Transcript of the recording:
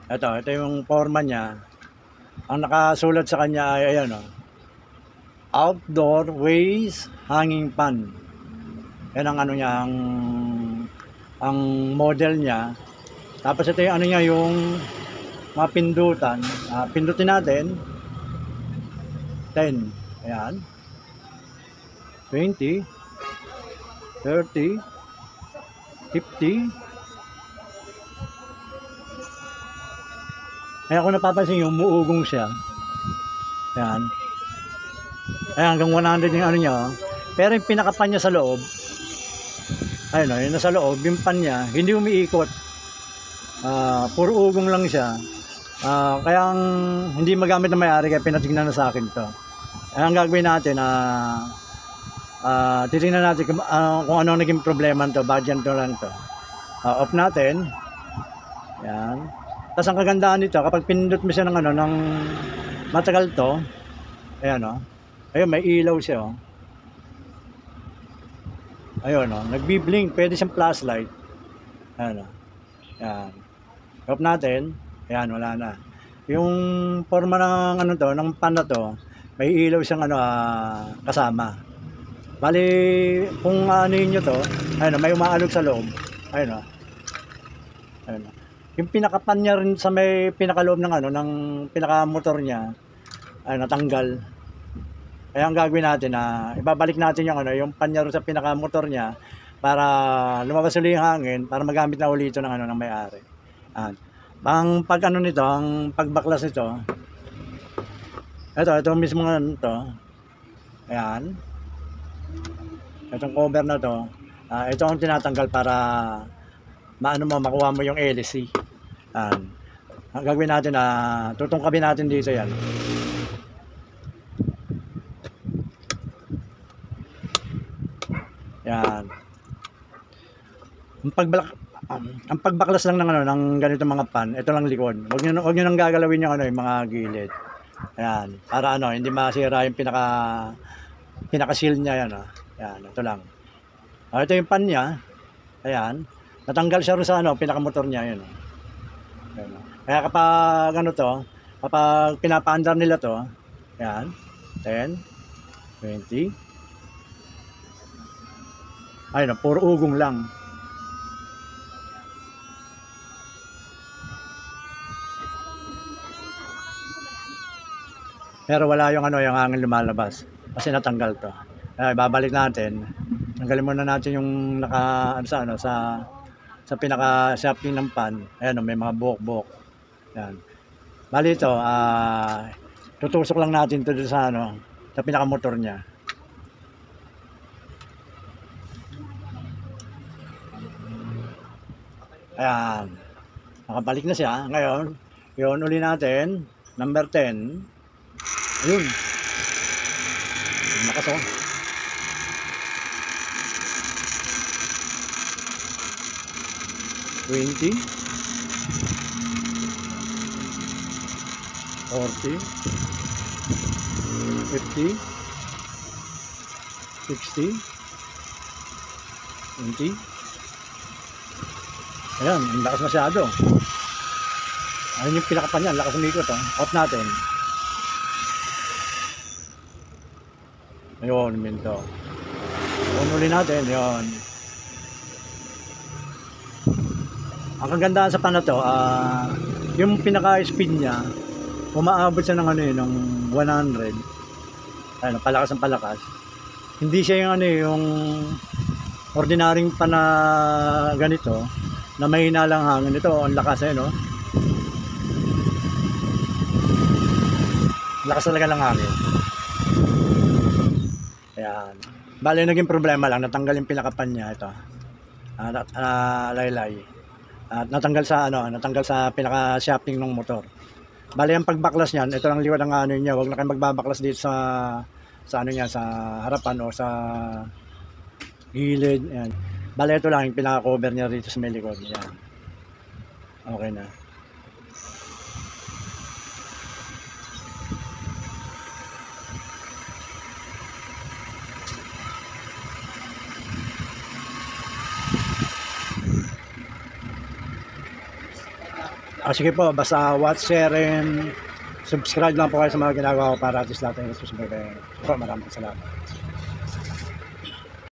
Ito yung forma niya. Ang nakasulat sa kanya ay ayan, outdoor waste hanging pan. Yan ang ano niya, ang model niya. Tapos ito yung ano niya, yung mga pindutan. Pindutin natin. 10. Ayan. 20. 30. 50. Kaya kung napapansin yung umuugong siya. Ayan. Ayan, hanggang 100 yung ano niya. Pero yung pinakapan niya sa loob, ayun yung nasa loob, yung pan niya, hindi umiikot. Puro ugong lang siya. Kaya hindi magamit na may-ari, kaya pinatignan na sa akin to. Ang gagawin natin, titingnan natin kung ano naging problema nito, bakit to lang to. Off natin. Yan. Tapos ang kagandahan nito, kapag pinindot mo siya ng ng matagal to, ayan ayun, may ilaw siya ayun nagbi-blink, pwede siyang flashlight. Ayan yan. Off natin. Ayan, wala na. Yung forma ng ng pan na to, may ilaw siyang kasama. Bali, kung nyo to, ayun, may umaalog sa loob. Ayun ayun yung pinakapan niya rin sa may pinakaloob ng ng pinakamotor niya ay natanggal. Kaya ang gagawin natin ibabalik natin yung yung pan niya rin sa pinakamotor niya para lumabas ulit yung hangin para magamit na ulit ito ng ng may-ari. Ang pag nito, ang pagbaklas nito, ito mismo ito. Ayan. Itong cover na to, ito ang tinatanggal para makuha mo yung LC. Ang gagawin natin tutungkabin natin dito yan. Yan. Ang pagbaklas lang ng ng ganitong mga pan, ito lang likod. Huwag niyo nang gagalawin yung yung mga gilid. Ayan, para hindi masira yung pinaka-seal niya yan Ayan, ito lang. Ito yung pan niya. Ayan. Natanggal siya rin sa pinaka-motor niya yun. Ayan. Kaya kapag kapag pinapaandar nila to, ayan, 10, 20. Ayun, puro ugong lang. Pero wala yung yung hangin lumalabas kasi natanggal to. Babalik natin. Tanggalin muna natin yung sa pinaka shafting ng pan. Ayan, may mga buhok-buhok. Yan. Bali ito, tutusok lang natin ito sa sa pinaka motor niya. Ayan. Nakabalik na siya. Ngayon, yun uli natin. Number 10. Ayun. Lakas 20. 40. 50. 60. 20. Ayan, ang lakas masyado. Ayun yung pinakapan niya, ang lakas umikot Off natin. Ayun, minto. Uli natin, yun. Ang kagandahan sa pan na to, yung pinaka-speed niya, umaabot siya ng ng 100. Ayun, palakas ang palakas. Hindi siya yung yung ordinaryong pan na ganito, na mahina lang hangin. Ito, ang lakas lakas talaga ng hangin. Ayan. Bale, naging problema lang, natanggal yung pinakapan niya ito. Laylay. At natanggal sa pinaka shafting ng motor. Bale, ang pagbaklas niyan, ito lang liwat ang niya. Huwag na kayo magbabaklas dito sa niya, sa harapan o sa gilid. Ayan. Bale, ito lang yung pinaka-cover niya dito sa may likod. Ayan. Okay na. Sige po, basta watch, share, and subscribe lang po kayo sa mga ginagawa ko para at least lahat ay susunod kayo. Po, maraming salamat.